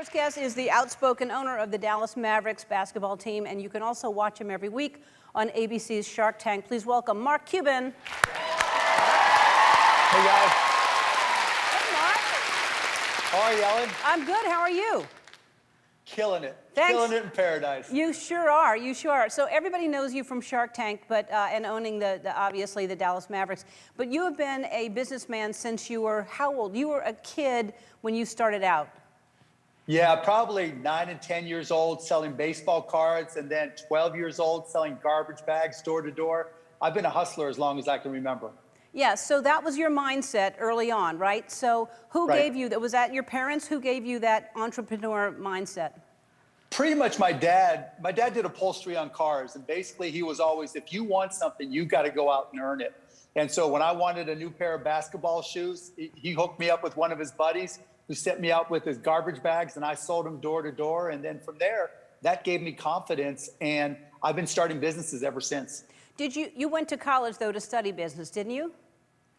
first guest is the outspoken owner of the Dallas Mavericks basketball team, and you can also watch him every week on ABC's Shark Tank. Please welcome Mark Cuban. Hey, guys. Hey, Mark. How are you, Ellen? I'm good. How are you? Killing it. Thanks. Killing it in paradise. You sure are. You sure are. So everybody knows you from Shark Tank, but and owning obviously the Dallas Mavericks. But you have been a businessman since you were how old? You were a kid when you started out. Yeah, probably 9 and 10 years old selling baseball cards, and then 12 years old selling garbage bags door to door. I've been a hustler as long as I can remember. Yeah, so that was your mindset early on, right? So who gave you that? Was that your parents who gave you that entrepreneur mindset? Pretty much my dad. My dad did upholstery on cars, and basically he was always, if you want something, you got to go out and earn it. And so when I wanted a new pair of basketball shoes, he hooked me up with one of his buddies who sent me out with his garbage bags, and I sold them door to door. And then from there, that gave me confidence, and I've been starting businesses ever since. Did you went to college though to study business, didn't you?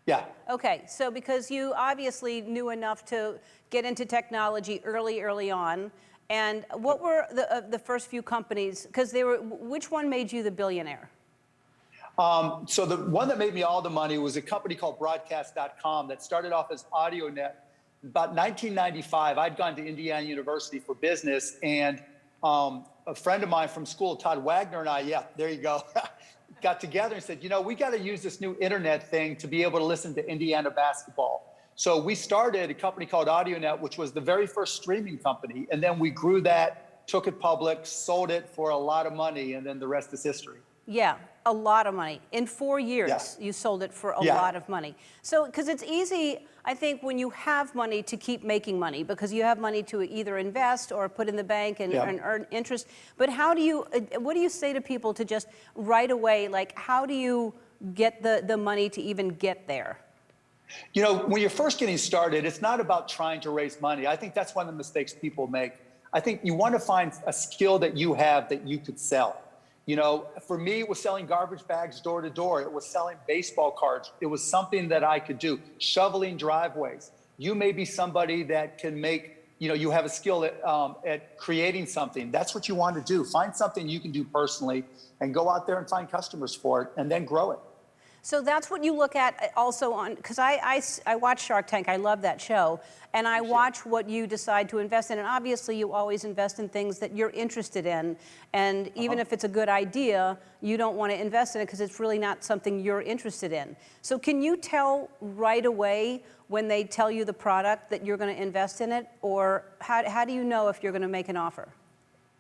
Yeah. Okay, so because you obviously knew enough to get into technology early on, and what were the first few companies? Because they were, which one made you the billionaire? So the one that made me all the money was a company called broadcast.com that started off as AudioNet. About 1995, I'd gone to Indiana University for business, and a friend of mine from school, Todd Wagner, and I, yeah, there you go, got together and said, you know, we got to use this new internet thing to be able to listen to Indiana basketball. So we started a company called AudioNet, which was the very first streaming company, and then we grew that, took it public, sold it for a lot of money, and then the rest is history. Yeah, a lot of money. In 4 years, you sold it for a lot of money. So, because it's easy, I think, when you have money to keep making money, because you have money to either invest or put in the bank and earn interest. But how do you, what do you say to people to just right away, like, how do you get the money to even get there? You know, when you're first getting started, it's not about trying to raise money. I think that's one of the mistakes people make. I think you want to find a skill that you have that you could sell. You know, for me, it was selling garbage bags door to door. It was selling baseball cards. It was something that I could do. Shoveling driveways. You may be somebody that can make, you know, you have a skill at creating something. That's what you want to do. Find something you can do personally and go out there and find customers for it and then grow it. So that's what you look at also on, because I watch Shark Tank, I love that show, and I watch what you decide to invest in, and obviously you always invest in things that you're interested in, and even if it's a good idea, you don't want to invest in it because it's really not something you're interested in. So can you tell right away when they tell you the product that you're going to invest in it, or how do you know if you're going to make an offer?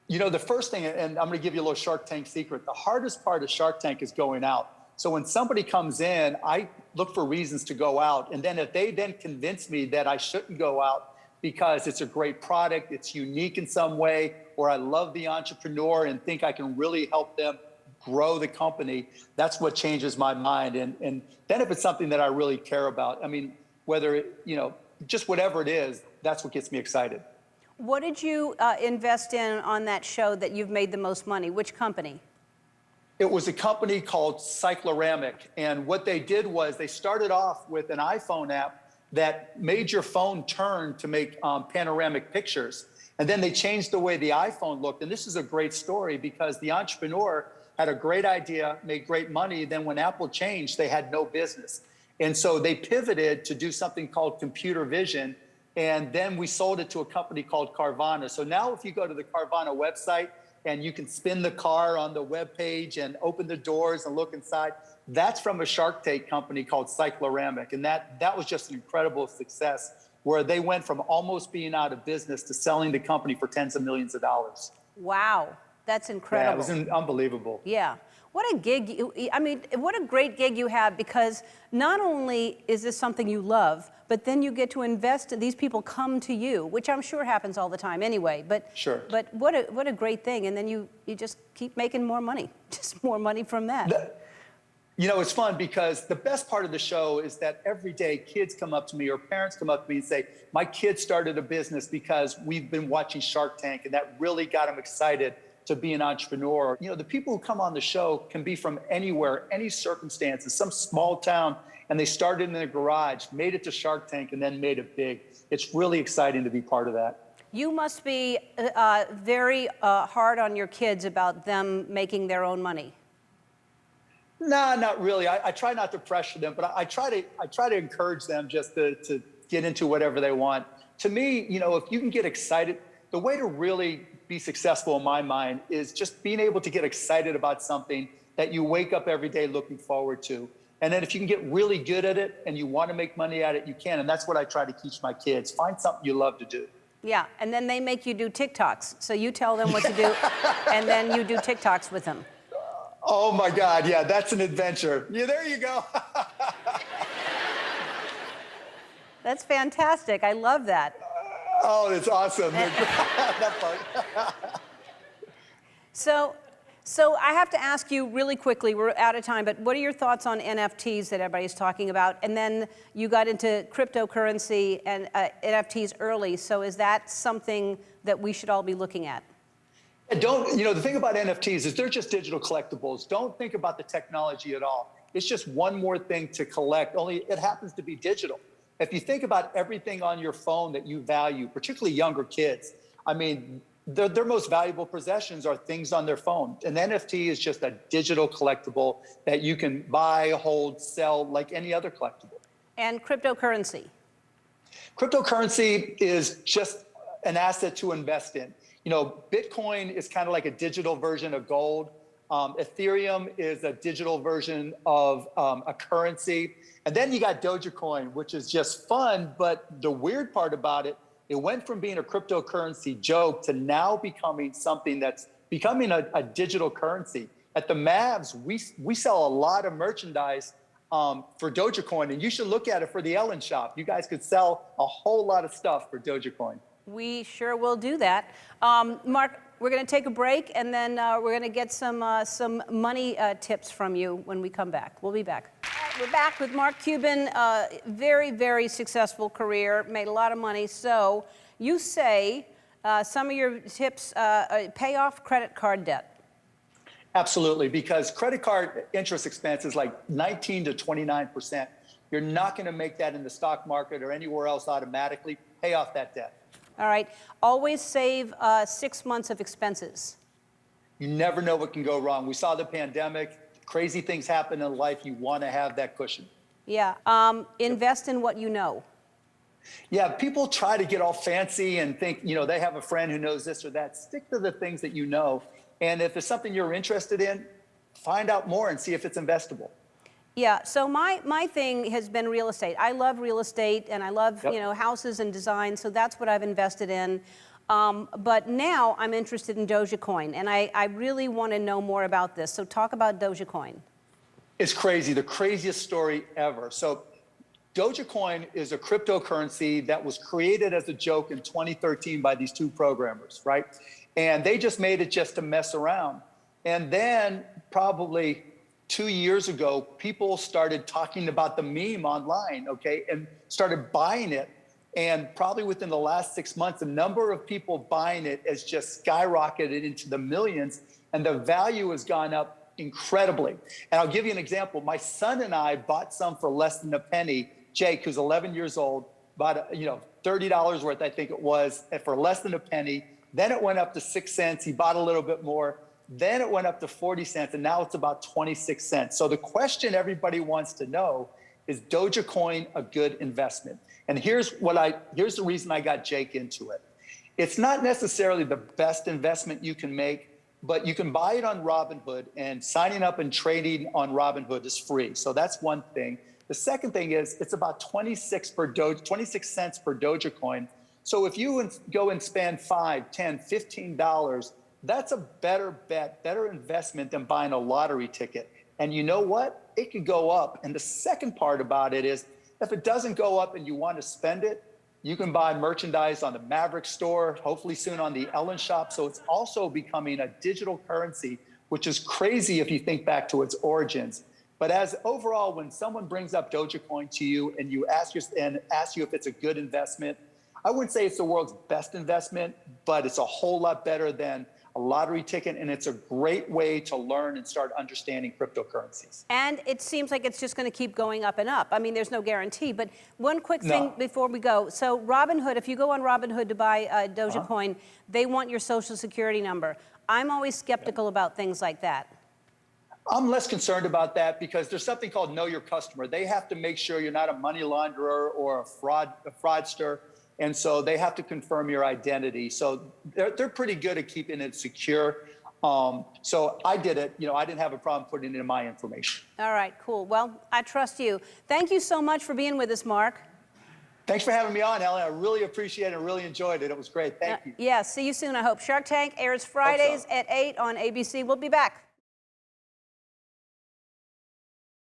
You know, the first thing, and I'm going to give you a little Shark Tank secret, the hardest part of Shark Tank is going out. So when somebody comes in, I look for reasons to go out. And then if they then convince me that I shouldn't go out because it's a great product, it's unique in some way, or I love the entrepreneur and think I can really help them grow the company, that's what changes my mind. And then if it's something that I really care about, I mean, whether, you know, just whatever it is, that's what gets me excited. What did you invest in on that show that you've made the most money? Which company? It was a company called Cycloramic, and what they did was they started off with an iPhone app that made your phone turn to make panoramic pictures. And then they changed the way the iPhone looked. And this is a great story because the entrepreneur had a great idea, made great money. Then when Apple changed, they had no business. And so they pivoted to do something called computer vision. And then we sold it to a company called Carvana. So now if you go to the Carvana website, and you can spin the car on the web page and open the doors and look inside. That's from a Shark Tank company called Cycloramic. And that was just an incredible success where they went from almost being out of business to selling the company for tens of millions of dollars. Wow, that's incredible. Yeah, it was unbelievable. Yeah. What a gig, I mean, what a great gig you have, because not only is this something you love, but then you get to invest in, these people come to you, which I'm sure happens all the time anyway, but but what a great thing, and then you just keep making more money, just more money from that. You know, it's fun because the best part of the show is that every day kids come up to me or parents come up to me and say, my kid started a business because we've been watching Shark Tank, and that really got them excited to be an entrepreneur. You know, the people who come on the show can be from anywhere, any circumstances, some small town, and they started in their garage, made it to Shark Tank, and then made it big. It's really exciting to be part of that. You must be very hard on your kids about them making their own money. Nah, not really. I try not to pressure them, but I try to encourage them just to get into whatever they want. To me, you know, if you can get excited, the way to really be successful in my mind is just being able to get excited about something that you wake up every day looking forward to. And then if you can get really good at it and you want to make money at it, you can. And that's what I try to teach my kids. Find something you love to do. Yeah, and then they make you do TikToks. So you tell them what to do, and then you do TikToks with them. Oh my God, yeah, that's an adventure. Yeah, there you go. That's fantastic. I love that. Oh, it's awesome. That part. So I have to ask you really quickly, we're out of time, but what are your thoughts on NFTs that everybody's talking about? And then you got into cryptocurrency and NFTs early, so is that something that we should all be looking at? Don't, you know, the thing about NFTs is they're just digital collectibles. Don't think about the technology at all. It's just one more thing to collect, only it happens to be digital. If you think about everything on your phone that you value, particularly younger kids, I mean, their most valuable possessions are things on their phone. An NFT is just a digital collectible that you can buy, hold, sell like any other collectible. And cryptocurrency? Cryptocurrency is just an asset to invest in. You know, Bitcoin is kind of like a digital version of gold. Ethereum is a digital version of a currency. And then you got Doji Coin, which is just fun. But the weird part about it, it went from being a cryptocurrency joke to now becoming something that's becoming a digital currency. At the Mavs, we sell a lot of merchandise for Doji Coin, and you should look at it for the Ellen shop. You guys could sell a whole lot of stuff for Doji Coin. We sure will do that. Mark, we're going to take a break, and then we're going to get some money tips from you when we come back. We'll be back. We're back with Mark Cuban. Very, very successful career, made a lot of money. So you say some of your tips, pay off credit card debt. Absolutely, because credit card interest expense is like 19 to 29%. You're not going to make that in the stock market or anywhere else automatically. Pay off that debt. All right. Always save 6 months of expenses. You never know what can go wrong. We saw the pandemic. Crazy things happen in life. You want to have that cushion. Yeah. Invest in what you know. Yeah, people try to get all fancy and think, you know, they have a friend who knows this or that. Stick to the things that you know. And if it's something you're interested in, find out more and see if it's investable. Yeah, so my thing has been real estate. I love real estate, and I love, you know, houses and design, so that's what I've invested in. But now I'm interested in Doji Coin, and I really want to know more about this. So talk about Doji Coin. It's crazy, the craziest story ever. So Doji Coin is a cryptocurrency that was created as a joke in 2013 by these two programmers, right? And they just made it just to mess around. And then probably 2 years ago, people started talking about the meme online, okay, and started buying it. And probably within the last 6 months, the number of people buying it has just skyrocketed into the millions, and the value has gone up incredibly. And I'll give you an example. My son and I bought some for less than a penny. Jake, who's 11 years old, bought $30 worth, I think it was, for less than a penny. Then it went up to 6 cents. He bought a little bit more. Then it went up to 40 cents, and now it's about 26 cents. So the question everybody wants to know is Doji Coin a good investment? And here's the reason I got Jake into it. It's not necessarily the best investment you can make, but you can buy it on Robinhood, and signing up and trading on Robinhood is free. So that's one thing. The second thing is it's about 26 cents per Doji Coin. So if you go and spend $5, $10, $15, that's a better bet, better investment than buying a lottery ticket. And you know what? It could go up. And the second part about it is if it doesn't go up and you want to spend it, you can buy merchandise on the Maverick store, hopefully soon on the Ellen shop. So it's also becoming a digital currency, which is crazy if you think back to its origins. But as overall, when someone brings up Doji Coin to you and ask you if it's a good investment, I wouldn't say it's the world's best investment, but it's a whole lot better than a lottery ticket, and it's a great way to learn and start understanding cryptocurrencies. And it seems like it's just going to keep going up and up. I mean, there's no guarantee. But one quick thing No. before we go. So Robinhood, if you go on Robinhood to buy Doji Coin, they want your social security number. I'm always skeptical about things like that. I'm less concerned about that because there's something called know your customer. They have to make sure you're not a money launderer or a fraudster. And so they have to confirm your identity. So they're pretty good at keeping it secure. So I did it. You know, I didn't have a problem putting in my information. All right, cool. Well, I trust you. Thank you so much for being with us, Mark. Thanks for having me on, Ellen. I really appreciate it. I really enjoyed it. It was great. Thank you. Yeah, see you soon, I hope. Shark Tank airs Fridays at 8 on ABC. We'll be back.